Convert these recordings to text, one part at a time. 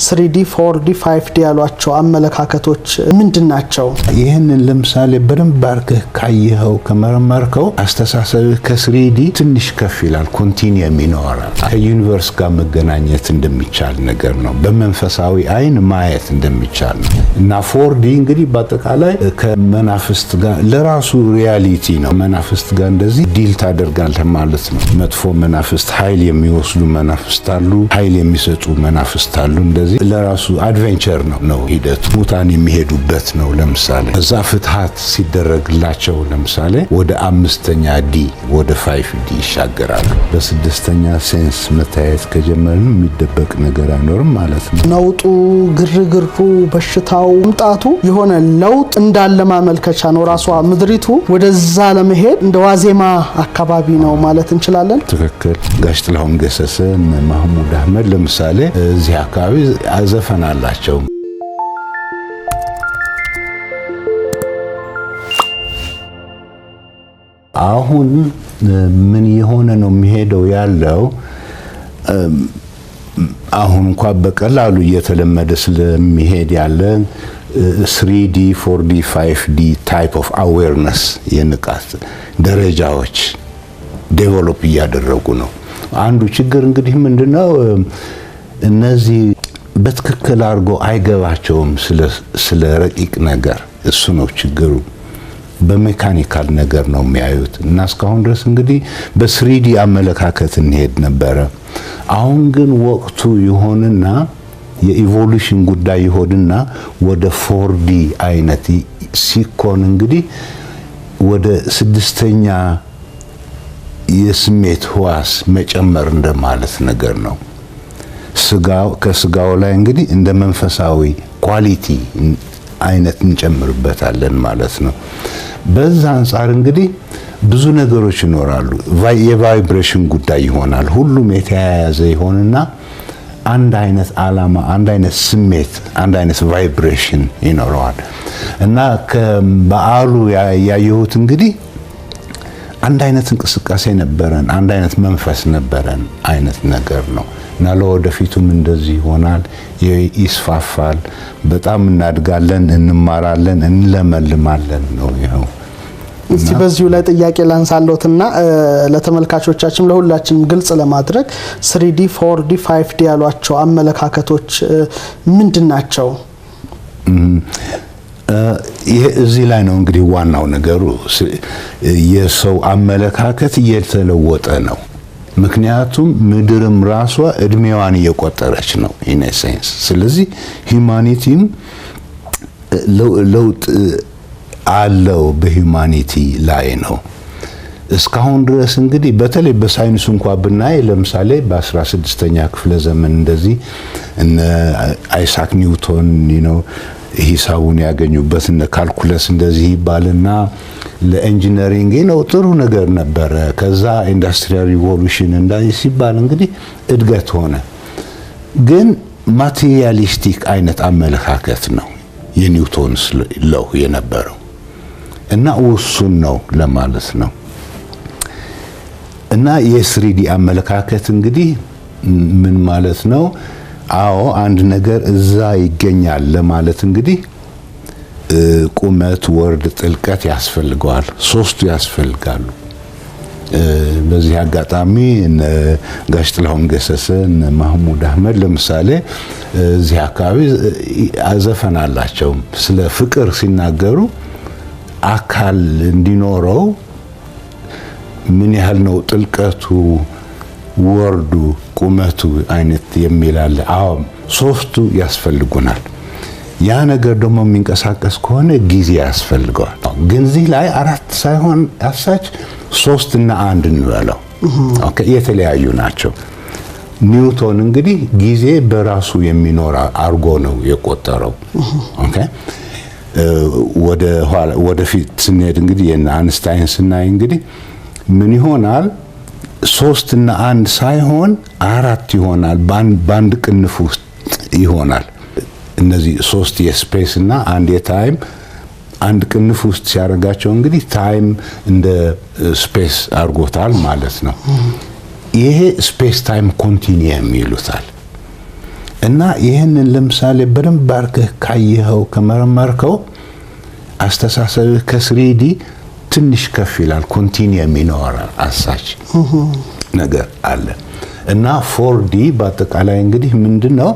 3D 4D 5D ያሏቸው አመለካከቶች ምንድናቸው? ይሄንን ለምሳሌ በደንብ ባርከህ ካየኸው ከመረመርከው አስተሳሰብ ከ3D ትንሽ ከፍ ይላል፣ ኮንቲኒየም ይኖራል። ከዩኒቨርስ ጋር መገናኘት እንደሚቻል ነገር ነው። በመንፈሳዊ አይን ማየት እንደሚቻል ነው። እና 4D እንግዲህ በአጠቃላይ ከመናፍስት ጋር ለራሱ ሪያሊቲ ነው። መናፍስት ጋር እንደዚህ ዲል ታደርጋለህ ማለት ነው። መጥፎ መናፍስት ኃይል የሚወስዱ መናፍስት አሉ፣ ኃይል የሚሰጡ መናፍስት አሉ። እንደዚህ ለራሱ አድቬንቸር ነው ሂደቱ። ሙታን የሚሄዱበት ነው። ለምሳሌ እዛ ፍትሃት ሲደረግላቸው ለምሳሌ ወደ 5ኛ ዲ ወደ 5D ይሻገራሉ። በ6ኛ ሴንስ መታየት ከጀመርን የሚደበቅ ነገር አይኖርም ማለት ነው። ነውጡ፣ ግርግሩ፣ በሽታው መምጣቱ የሆነ ለውጥ እንዳለ ማመልከቻ ነው። ራሷ ምድሪቱ ወደዛ ለመሄድ እንደ ዋዜማ አካባቢ ነው ማለት እንችላለን። ትክክል። ጋሽ ጥላሁን ገሰሰ፣ ማህሙድ አህመድ ለምሳሌ እዚህ አካባቢ ዘፈን አላቸው። አሁን ምን የሆነ ነው የሚሄደው ያለው አሁን እንኳን በቀላሉ እየተለመደ ስለሚሄድ ያለ 3D 4D 5D ታይፕ ኦፍ አዌርነስ የንቃት ደረጃዎች ዴቨሎፕ እያደረጉ ነው። አንዱ ችግር እንግዲህ ምንድነው እነዚህ በትክክል አድርጎ አይገባቸውም ስለ ረቂቅ ነገር። እሱ ነው ችግሩ። በሜካኒካል ነገር ነው የሚያዩት እና እስካሁን ድረስ እንግዲህ በ3D አመለካከት እንሄድ ነበረ። አሁን ግን ወቅቱ ይሆንና የኢቮሉሽን ጉዳይ ይሆንና ወደ 4D አይነት ሲኮን እንግዲህ ወደ 6ኛ የስሜት ህዋስ መጨመር እንደማለት ነገር ነው። ከስጋው ላይ እንግዲህ እንደ መንፈሳዊ ኳሊቲ አይነት እንጨምርበታለን ማለት ነው። በዛ አንፃር እንግዲህ ብዙ ነገሮች ይኖራሉ። የቫይብሬሽን ጉዳይ ይሆናል። ሁሉም የተያያዘ ይሆንና አንድ አይነት ዓላማ፣ አንድ አይነት ስሜት፣ አንድ አይነት ቫይብሬሽን ይኖረዋል እና ከበዓሉ ያየሁት እንግዲህ አንድ አይነት እንቅስቃሴ ነበረን፣ አንድ አይነት መንፈስ ነበረን አይነት ነገር ነው እና ለወደፊቱም እንደዚህ ይሆናል፣ ይስፋፋል። በጣም እናድጋለን፣ እንማራለን፣ እንለመልማለን ነው ይኸው። እስቲ በዚሁ ላይ ጥያቄ ላንሳለሁትና ለተመልካቾቻችን ለሁላችንም ግልጽ ለማድረግ 3D 4D 5D ያሏቸው አመለካከቶች ምንድናቸው? ይሄ እዚህ ላይ ነው እንግዲህ ዋናው ነገሩ። የሰው አመለካከት እየተለወጠ ነው። ምክንያቱም ምድርም ራሷ እድሜዋን እየቆጠረች ነው ኢን ሴንስ። ስለዚህ ሂዩማኒቲም ለውጥ አለው በሂዩማኒቲ ላይ ነው። እስካሁን ድረስ እንግዲህ በተለይ በሳይንስ እንኳን ብናይ ለምሳሌ በ16ኛ ክፍለ ዘመን እንደዚህ እነ አይሳክ ኒውቶን ሂሳቡን ያገኙበት እነ ካልኩለስ እንደዚህ ይባልና ለኢንጂነሪንግ ጥሩ ነገር ነበረ። ከዛ ኢንዱስትሪያል ሪቮሉሽን እንደዚህ ሲባል እንግዲህ እድገት ሆነ። ግን ማቴሪያሊስቲክ አይነት አመለካከት ነው የኒውቶን ለው የነበረው እና ውሱን ነው ለማለት ነው። እና የ3D አመለካከት እንግዲህ ምን ማለት ነው? አዎ አንድ ነገር እዛ ይገኛል ለማለት እንግዲህ ቁመት፣ ወርድ፣ ጥልቀት ያስፈልገዋል። ሶስቱ ያስፈልጋሉ። በዚህ አጋጣሚ ጋሽ ጥላሁን ገሰሰ፣ ማህሙድ አህመድ ለምሳሌ እዚህ አካባቢ ዘፈን አላቸው። ስለ ፍቅር ሲናገሩ አካል እንዲኖረው ምን ያህል ነው ጥልቀቱ፣ ወርዱ፣ ቁመቱ አይነት የሚላል። አዎ ሶስቱ ያስፈልጉናል። ያ ነገር ደግሞ የሚንቀሳቀስ ከሆነ ጊዜ ያስፈልገዋል። ግን እዚህ ላይ 4 ሳይሆን አሳች 3 እና 1 እንበለው። ኦኬ የተለያዩ ናቸው። ኒውቶን እንግዲህ ጊዜ በራሱ የሚኖር አርጎ ነው የቆጠረው። ኦኬ ወደፊት ስንሄድ እንግዲህ የአይንስታይን ስናይ እንግዲህ ምን ይሆናል? 3 እና 1 ሳይሆን 4 ይሆናል። በአንድ ቅንፍ ውስጥ ይሆናል። እነዚህ 3 የስፔስ እና 1 የታይም አንድ ቅንፍ ውስጥ ሲያደርጋቸው እንግዲህ ታይም እንደ ስፔስ አድርጎታል ማለት ነው። ይሄ ስፔስ ታይም ኮንቲኒየም ይሉታል። እና ይህንን ለምሳሌ በደንብ አድርገህ ካየኸው ከመረመርከው አስተሳሰብህ ከስሪዲ ትንሽ ከፍ ይላል። ኮንቲኒየም ይኖራል አሳች ነገር አለ። እና 4D በአጠቃላይ እንግዲህ ምንድነው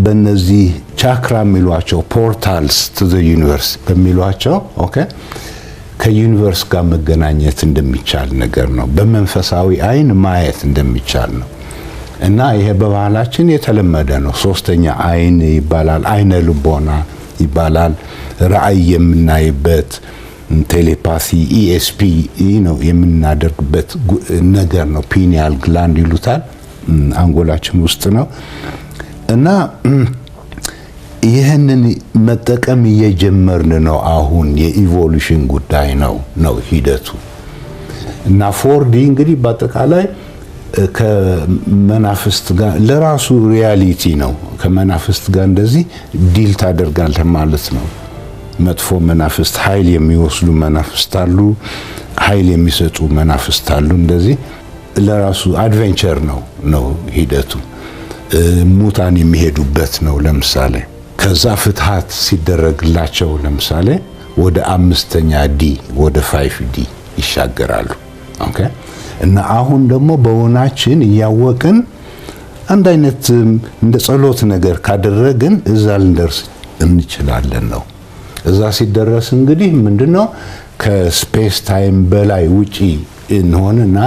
በእነዚህ ቻክራ የሚሏቸው ፖርታልስ ቱ ዘ ዩኒቨርስ በሚሏቸው ኦኬ ከዩኒቨርስ ጋር መገናኘት እንደሚቻል ነገር ነው። በመንፈሳዊ አይን ማየት እንደሚቻል ነው። እና ይሄ በባህላችን የተለመደ ነው። ሶስተኛ አይን ይባላል፣ አይነ ልቦና ይባላል። ራእይ የምናይበት ቴሌፓቲ ኢኤስፒ ነው የምናደርግበት ነገር ነው። ፒኒያል ግላንድ ይሉታል፣ አንጎላችን ውስጥ ነው። እና ይህንን መጠቀም እየጀመርን ነው። አሁን የኢቮሉሽን ጉዳይ ነው ሂደቱ። እና 4D እንግዲህ በአጠቃላይ ከመናፍስት ጋር ለራሱ ሪያሊቲ ነው። ከመናፍስት ጋር እንደዚህ ዲል ታደርጋለህ ማለት ነው። መጥፎ መናፍስት፣ ኃይል የሚወስዱ መናፍስት አሉ፣ ኃይል የሚሰጡ መናፍስት አሉ። እንደዚህ ለራሱ አድቬንቸር ነው ሂደቱ። ሙታን የሚሄዱበት ነው። ለምሳሌ ከዛ ፍትሃት ሲደረግላቸው ለምሳሌ ወደ 5ኛ ዲ ወደ 5D ይሻገራሉ። ኦኬ። እና አሁን ደግሞ በወናችን እያወቅን አንድ አይነት እንደ ጸሎት ነገር ካደረግን እዛ ልንደርስ እንችላለን ነው። እዛ ሲደረስ እንግዲህ ምንድነው ከስፔስ ታይም በላይ ውጪ እንሆንና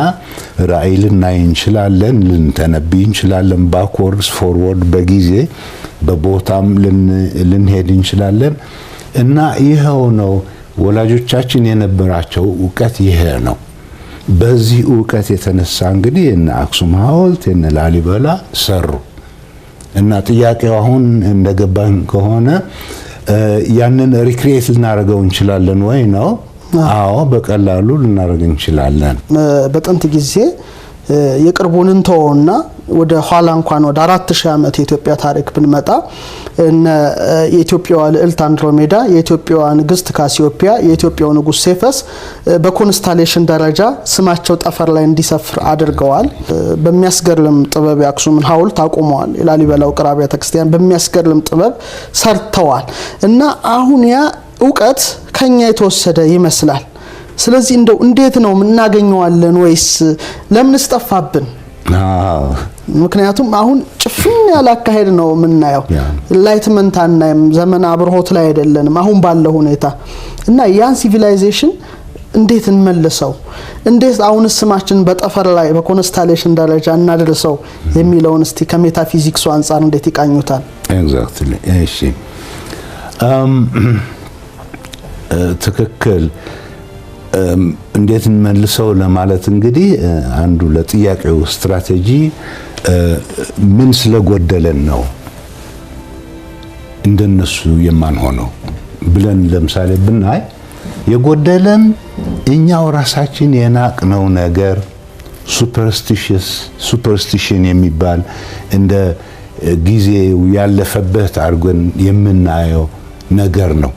ራእይ ልናይ እንችላለን፣ ልንተነብይ እንችላለን፣ ባክወርድስ ፎርወርድ በጊዜ በቦታም ልንሄድ እንችላለን። እና ይሄው ነው ወላጆቻችን የነበራቸው ዕውቀት ይሄ ነው። በዚህ ዕውቀት የተነሳ እንግዲህ እነ አክሱም ሐውልት እነ ላሊበላ ሰሩ። እና ጥያቄው አሁን እንደገባን ከሆነ ያንን ሪክሪኤት ልናደርገው እንችላለን ወይ ነው? አዎ በቀላሉ ልናደርግ እንችላለን። በጥንት ጊዜ የቅርቡን እንተውና ወደ ኋላ እንኳን ወደ 4000 ዓመት የኢትዮጵያ ታሪክ ብንመጣ የኢትዮጵያዋ ልዕልት አንድሮሜዳ፣ የኢትዮጵያዋ ንግስት ካሲዮፒያ፣ የኢትዮጵያው ንጉስ ሴፈስ በኮንስታሌሽን ደረጃ ስማቸው ጠፈር ላይ እንዲሰፍር አድርገዋል። በሚያስገርም ጥበብ የአክሱምን ሐውልት አቁመዋል። የላሊበላው ውቅር አብያተ ክርስቲያን በሚያስገርም ጥበብ ሰርተዋል። እና አሁን ያ ዕውቀት ከኛ የተወሰደ ይመስላል። ስለዚህ እንደው እንዴት ነው እናገኘዋለን ወይስ ለምን ስጠፋብን? ምክንያቱም አሁን ጭፍን ያለ አካሄድ ነው የምናየው። ላይትመንት አናይም፣ ዘመን አብርሆት ላይ አይደለንም አሁን ባለው ሁኔታ። እና ያን ሲቪላይዜሽን እንዴት እንመልሰው? እንዴት አሁን ስማችን በጠፈር ላይ በኮንስታሌሽን ደረጃ እናድርሰው የሚለውን እስቲ ከሜታፊዚክሱ አንፃር እንዴት ይቃኙታል? ኤግዛክትሊ። እሺ ትክክል። እንዴት እንመልሰው ለማለት እንግዲህ አንዱ ለጥያቄው ስትራቴጂ ምን ስለጎደለን ነው እንደነሱ የማንሆነው ብለን ለምሳሌ ብናይ የጎደለን እኛው ራሳችን የናቅነው ነገር ሱፐርስቲሽን የሚባል እንደ ጊዜው ያለፈበት አድርገን የምናየው ነገር ነው።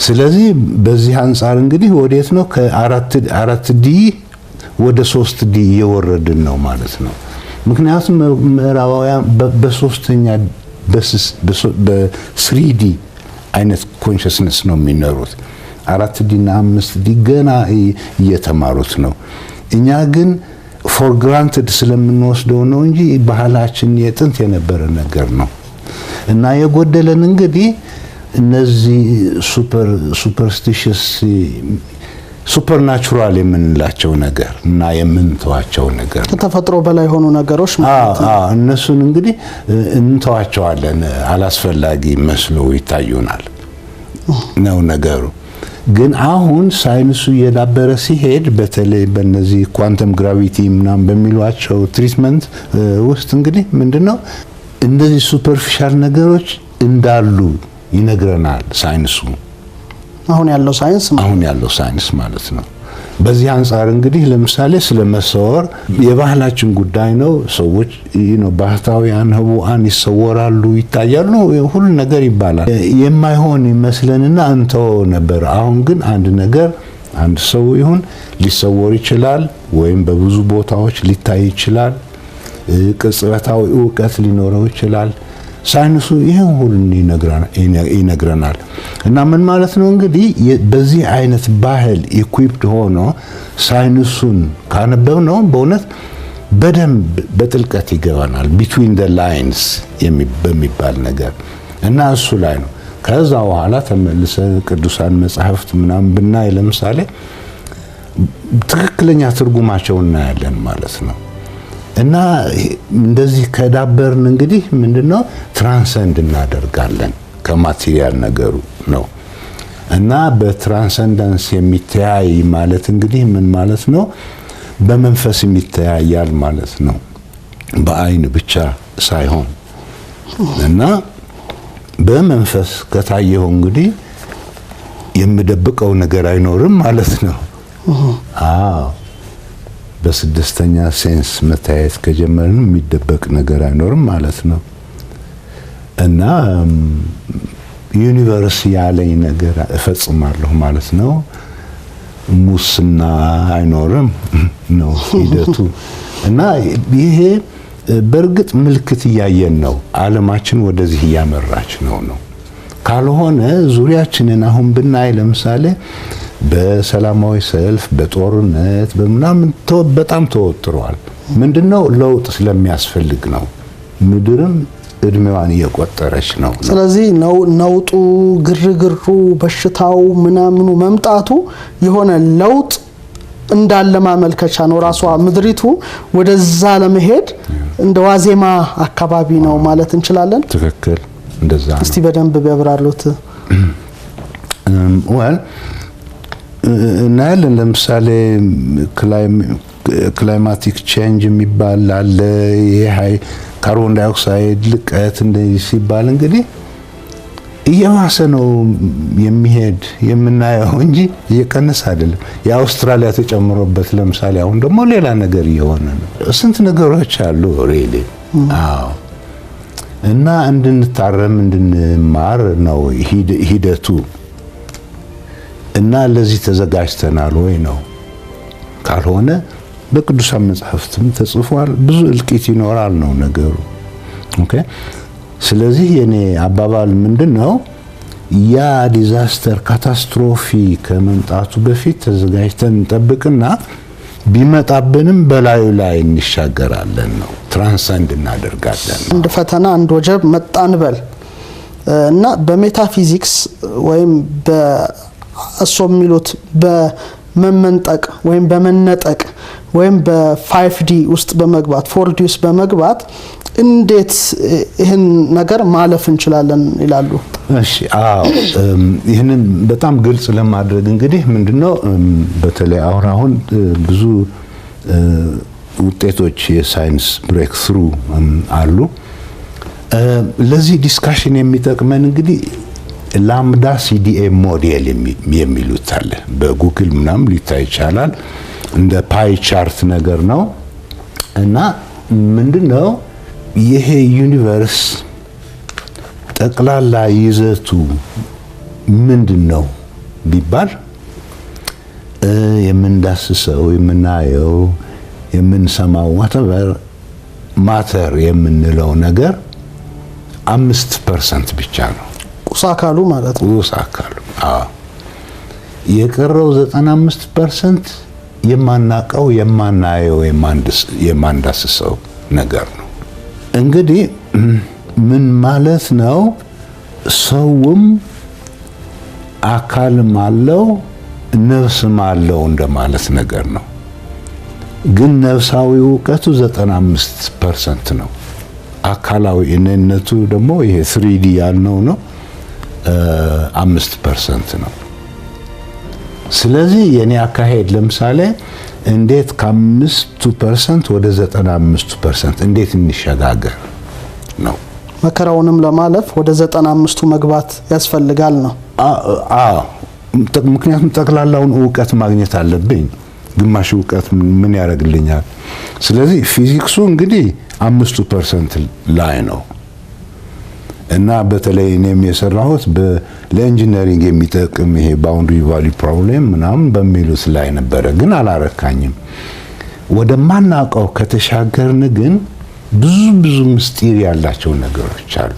ስለዚህ በዚህ አንፃር እንግዲህ ወዴት ነው ከአራት ዲ ወደ 3D እየወረድን ነው ማለት ነው። ምክንያቱም ምዕራባውያን በሶስተኛ በ3D አይነት ኮንሽስነስ ነው የሚኖሩት። 4D እና 5D ገና እየተማሩት ነው። እኛ ግን ፎር ግራንትድ ስለምንወስደው ነው እንጂ ባህላችን የጥንት የነበረ ነገር ነው። እና የጎደለን እንግዲህ እነዚህ ሱፐርስቲሽስ ሱፐርናቹራል የምንላቸው ነገር እና የምንተዋቸው ነገር ከተፈጥሮ በላይ ሆኑ ነገሮች ማለት ነው። እነሱን እንግዲህ እንተዋቸዋለን፣ አላስፈላጊ መስሎ ይታዩናል ነው ነገሩ። ግን አሁን ሳይንሱ እየዳበረ ሲሄድ በተለይ በእነዚህ ኳንተም ግራቪቲ ምናምን በሚሏቸው ትሪትመንት ውስጥ እንግዲህ ምንድነው እንደዚህ ሱፐርፊሻል ነገሮች እንዳሉ ይነግረናል ሳይንሱ። አሁን ያለው ሳይንስ ማለት ነው። በዚህ አንፃር እንግዲህ ለምሳሌ ስለ መሰወር የባህላችን ጉዳይ ነው። ሰዎች ባህታውያን ህቡአን ይሰወራሉ፣ ይታያሉ፣ ሁሉ ነገር ይባላል። የማይሆን ይመስለንና እንተው ነበር። አሁን ግን አንድ ነገር አንድ ሰው ይሁን ሊሰወር ይችላል፣ ወይም በብዙ ቦታዎች ሊታይ ይችላል። ቅጽበታዊ እውቀት ሊኖረው ይችላል። ሳይንሱ ይሄን ሁሉ ይነግረናል። እና ምን ማለት ነው እንግዲህ በዚህ አይነት ባህል ኢኩዊፕድ ሆኖ ሳይንሱን ካነበብነው በእውነት በደንብ በጥልቀት ይገባናል። ቢትዊን ዘ ላይንስ በሚባል ነገር እና እሱ ላይ ነው። ከዛ በኋላ ተመልሰ ቅዱሳን መጻሕፍት ምናምን ብናይ ለምሳሌ ትክክለኛ ትርጉማቸውን እናያለን ማለት ነው። እና እንደዚህ ከዳበርን እንግዲህ ምንድነው ትራንሰንድ እናደርጋለን ከማቴሪያል ነገሩ ነው። እና በትራንሰንደንስ የሚተያይ ማለት እንግዲህ ምን ማለት ነው? በመንፈስ የሚተያያል ማለት ነው፣ በአይን ብቻ ሳይሆን። እና በመንፈስ ከታየው እንግዲህ የምደብቀው ነገር አይኖርም ማለት ነው። አዎ በስድስተኛ ሴንስ መታየት ከጀመርን የሚደበቅ ነገር አይኖርም ማለት ነው። እና ዩኒቨርስ ያለኝ ነገር እፈጽማለሁ ማለት ነው። ሙስና አይኖርም ነው ሂደቱ። እና ይሄ በእርግጥ ምልክት እያየን ነው። ዓለማችን ወደዚህ እያመራች ነው። ካልሆነ ዙሪያችንን አሁን ብናይ ለምሳሌ በሰላማዊ ሰልፍ፣ በጦርነት በምናምን በጣም ተወጥሯል። ምንድነው? ለውጥ ስለሚያስፈልግ ነው። ምድርም እድሜዋን እየቆጠረች ነው። ስለዚህ ነውጡ፣ ግርግሩ፣ በሽታው ምናምኑ መምጣቱ የሆነ ለውጥ እንዳለ ማመልከቻ ነው። ራሷ ምድሪቱ ወደዛ ለመሄድ እንደ ዋዜማ አካባቢ ነው ማለት እንችላለን። ትክክል፣ እንደዛ ነው። እስቲ በደንብ ቢያብራሩት። እናያለን። ለምሳሌ ክላይማቲክ ቼንጅ የሚባል አለ። ይሄ ካርቦን ዳይኦክሳይድ ልቀት እንደዚህ ሲባል እንግዲህ እየባሰ ነው የሚሄድ የምናየው እንጂ እየቀነሰ አይደለም። የአውስትራሊያ ተጨምሮበት ለምሳሌ አሁን ደግሞ ሌላ ነገር እየሆነ ነው። ስንት ነገሮች አሉ ሪሊ። አዎ። እና እንድንታረም እንድንማር ነው ሂደቱ። እና ለዚህ ተዘጋጅተናል ወይ ነው? ካልሆነ በቅዱሳን መጻሕፍትም ተጽፏል፣ ብዙ እልቂት ይኖራል ነው ነገሩ። ኦኬ። ስለዚህ የኔ አባባል ምንድነው? ያ ዲዛስተር ካታስትሮፊ ከመምጣቱ በፊት ተዘጋጅተን እንጠብቅና ቢመጣብንም በላዩ ላይ እንሻገራለን ነው፣ ትራንሰንድ እናደርጋለን። አንድ ፈተና አንድ ወጀብ መጣ እንበል እና በሜታፊዚክስ ወይም እሱ የሚሉት በመመንጠቅ ወይም በመነጠቅ ወይም በ5D ውስጥ በመግባት 4D ውስጥ በመግባት እንዴት ይህን ነገር ማለፍ እንችላለን ይላሉ? እሺ፣ አዎ፣ ይህንን በጣም ግልጽ ለማድረግ እንግዲህ ምንድነው በተለይ አሁን ብዙ ውጤቶች የሳይንስ ብሬክ ስሩ አሉ። ለዚህ ዲስካሽን የሚጠቅመን እንግዲህ ላምዳ ሲዲኤ ሞዴል የሚሉት አለ። በጉግል ምናምን ሊታይ ይችላል። እንደ ፓይ ቻርት ነገር ነው። እና ምንድነው ይሄ ዩኒቨርስ ጠቅላላ ይዘቱ ምንድነው ቢባል የምንዳስሰው፣ የምናየው፣ የምንሰማው whatever ማተር የምንለው ነገር 5% ብቻ ነው። ቁስ አካሉ ማለት ነው። ቁስ አካሉ። አዎ። የቀረው 95% የማናቀው፣ የማናየው፣ የማንዳስሰው ነገር ነው። እንግዲህ ምን ማለት ነው? ሰውም አካልም አለው ነፍስም አለው እንደማለት ነገር ነው። ግን ነፍሳዊ እውቀቱ 95% ነው። አካላዊ እነነቱ ደግሞ ይሄ 3D ያልነው ነው 5% ነው። ስለዚህ የኔ አካሄድ ለምሳሌ እንዴት ከ5% ወደ 95% እንዴት እንሸጋገር ነው። መከራውንም ለማለፍ ወደ 95ቱ መግባት ያስፈልጋል ነው። አዎ፣ ምክንያቱም ጠቅላላውን እውቀት ማግኘት አለብኝ። ግማሽ እውቀት ምን ያደርግልኛል? ስለዚህ ፊዚክሱ እንግዲህ 5% ላይ ነው። እና በተለይ እኔም የሰራሁት ለኢንጂነሪንግ የሚጠቅም ይሄ ባውንደሪ ቫሊ ፕሮብሌም ምናምን በሚሉት ላይ ነበረ፣ ግን አላረካኝም። ወደ ማናውቀው ከተሻገርን ግን ብዙ ምስጢር ያላቸው ነገሮች አሉ።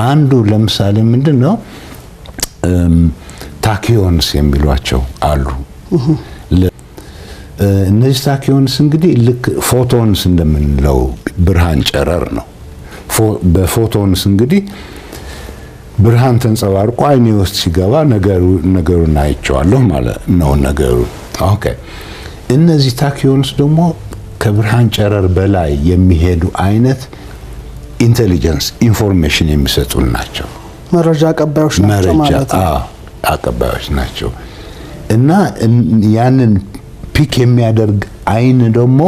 አንዱ ለምሳሌ ምንድነው ታኪዮንስ የሚሏቸው አሉ። እነዚህ ታኪዮንስ እንግዲህ ልክ ፎቶንስ እንደምንለው ብርሃን ጨረር ነው። በፎቶንስ እንግዲህ ብርሃን ተንጸባርቆ አይኔ ውስጥ ሲገባ ነገሩን አይቼዋለሁ ማለት ነው ነገሩ። ኦኬ እነዚህ ታኪዮንስ ደግሞ ከብርሃን ጨረር በላይ የሚሄዱ አይነት ኢንቴሊጀንስ ኢንፎርሜሽን የሚሰጡን ናቸው። መረጃ አቀባዮች ናቸው ማለት ነው። አቀባዮች ናቸው። እና ያንን ፒክ የሚያደርግ አይን ደግሞ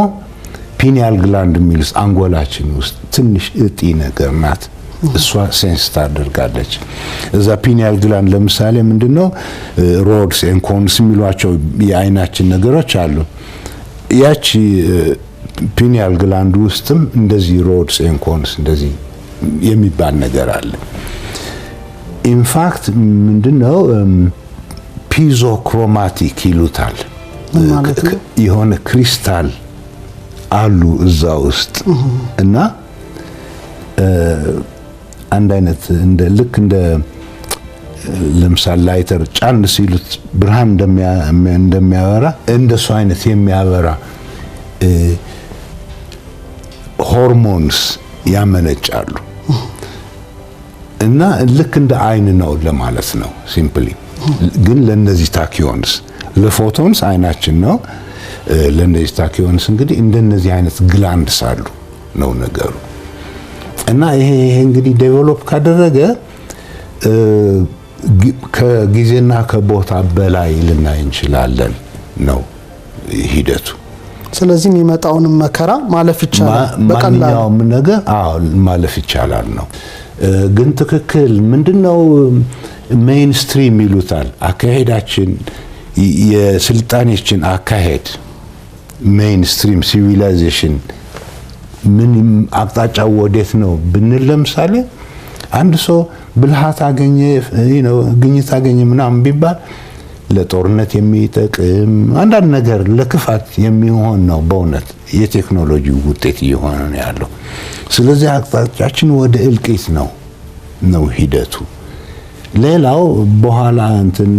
ፒኒያል ግላንድ የሚሉት አንጎላችን ውስጥ ትንሽ እጢ ነገር ናት። እሷ ሴንስ ታደርጋለች። እዛ ፒኒያል ግላንድ ለምሳሌ ምንድነው ሮድስ ኤንድ ኮንስ የሚሏቸው የአይናችን ነገሮች አሉ። ያቺ ፒኒያል ግላንድ ውስጥም እንደዚህ ሮድስ ኤንድ ኮንስ እንደዚህ የሚባል ነገር አለ። ኢንፋክት ምንድነው ፒዞክሮማቲክ ይሉታል። የሆነ ክሪስታል አሉ እዛ ውስጥ እና አንድ አይነት ልክ እንደ ለምሳሌ ላይተር ጫን ሲሉት ብርሃን እንደሚያበራ እንደሱ አይነት የሚያበራ ሆርሞንስ ያመነጫሉ። እና ልክ እንደ አይን ነው ለማለት ነው ሲምፕሊ። ግን ለነዚህ ታኪዮንስ ለፎቶንስ አይናችን ነው። ለነዚህ ታኪዮንስ እንግዲህ እንደነዚህ አይነት ግላንድስ አሉ ነው ነገሩ። እና ይሄ እንግዲህ ዴቨሎፕ ካደረገ ከጊዜና ከቦታ በላይ ልናይ እንችላለን ነው ሂደቱ። ስለዚህ የሚመጣውን መከራ ማለፍ ይቻላል፣ ማንኛውም ነገር ማለፍ ይቻላል ነው። ግን ትክክል ምንድነው ሜይንስትሪም ይሉታል አካሄዳችን፣ የስልጣኔችን አካሄድ ሜይንስትሪም ሲቪላይዜሽን ምን አቅጣጫው ወዴት ነው ብንል ለምሳሌ አንድ ሰው ብልሃት አገኘ ግኝት አገኘ ምናምን ቢባል ለጦርነት የሚጠቅም አንዳንድ ነገር ለክፋት የሚሆን ነው። በእውነት የቴክኖሎጂ ውጤት እየሆነ ነው ያለው። ስለዚህ አቅጣጫችን ወደ እልቂት ነው ሂደቱ። ሌላው በኋላ እንትን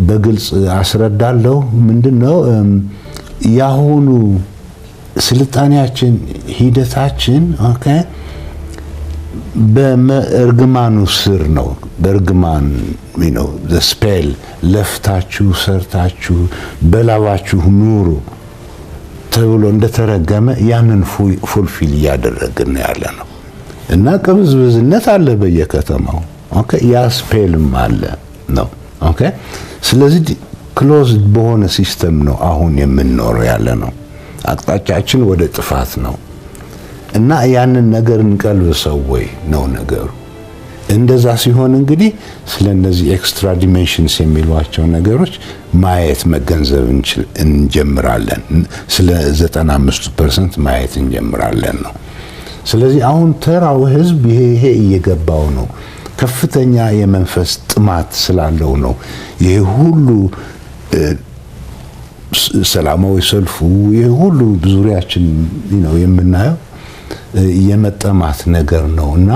በግልጽ አስረዳለሁ። ምንድነው ያሁኑ ስልጣኔያችን ሂደታችን ኦኬ በእርግማኑ ስር ነው። በእርግማን the spell ለፍታችሁ ሰርታችሁ በላባችሁ ኑሩ ተብሎ እንደተረገመ ያንን ፉልፊል እያደረግን ያለ ነው። እና ቅብዝብዝነት አለ በየከተማው ኦኬ ያ ስፔልም አለ ነው ኦኬ። ስለዚህ ክሎዝድ በሆነ ሲስተም ነው አሁን የምንኖረው ያለ ነው። አቅጣጫችን ወደ ጥፋት ነው። እና ያንን ነገር እንቀልብሰው ወይ ነው ነገሩ። እንደዛ ሲሆን እንግዲህ ስለነዚህ ኤክስትራ ዲሜንሽንስ የሚሏቸው ነገሮች ማየት መገንዘብ እንጀምራለን። ስለ 95% ማየት እንጀምራለን ነው። ስለዚህ አሁን ተራው ህዝብ ይሄ እየገባው ነው። ከፍተኛ የመንፈስ ጥማት ስላለው ነው ይሄ ሁሉ ሰላማዊ ሰልፉ ይሄ ሁሉ ዙሪያችን የምናየው የመጠማት ነገር ነውና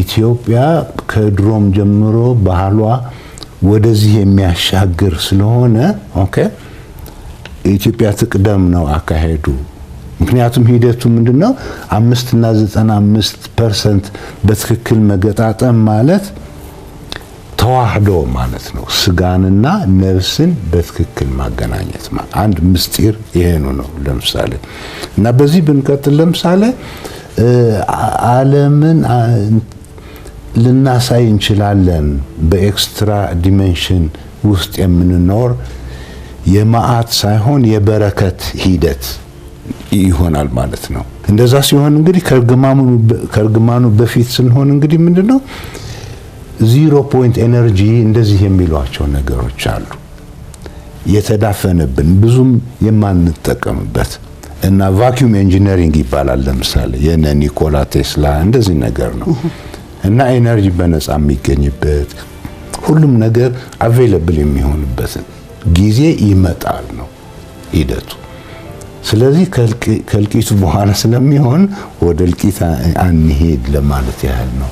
ኢትዮጵያ ከድሮም ጀምሮ ባህሏ ወደዚህ የሚያሻግር ስለሆነ ኦኬ ኢትዮጵያ ትቅደም ነው አካሄዱ። ምክንያቱም ሂደቱ ምንድነው 5 እና 95% በትክክል መገጣጠም ማለት ተዋህዶ ማለት ነው። ስጋንና ነፍስን በትክክል ማገናኘት ማለት አንድ ምስጢር ይሄኑ ነው። ለምሳሌ እና በዚህ ብንቀጥል ለምሳሌ ዓለምን ልናሳይ እንችላለን። በኤክስትራ ዲሜንሽን ውስጥ የምንኖር የመዓት ሳይሆን የበረከት ሂደት ይሆናል ማለት ነው። እንደዛ ሲሆን እንግዲህ ከእርግማኑ በፊት ስንሆን እንግዲህ ምንድነው 0 ፖይንት ኤነርጂ እንደዚህ የሚሏቸው ነገሮች አሉ። የተዳፈነብን ብዙም የማንጠቀምበት እና ቫኪዩም ኢንጂነሪንግ ይባላል። ለምሳሌ የነ ኒኮላ ቴስላ እንደዚህ ነገር ነው። እና ኤነርጂ በነፃ የሚገኝበት ሁሉም ነገር አቬይለብል የሚሆንበት ጊዜ ይመጣል ነው ሂደቱ። ስለዚህ ከእልቂቱ በኋላ ስለሚሆን ወደ እልቂት አንሄድ ለማለት ያህል ነው።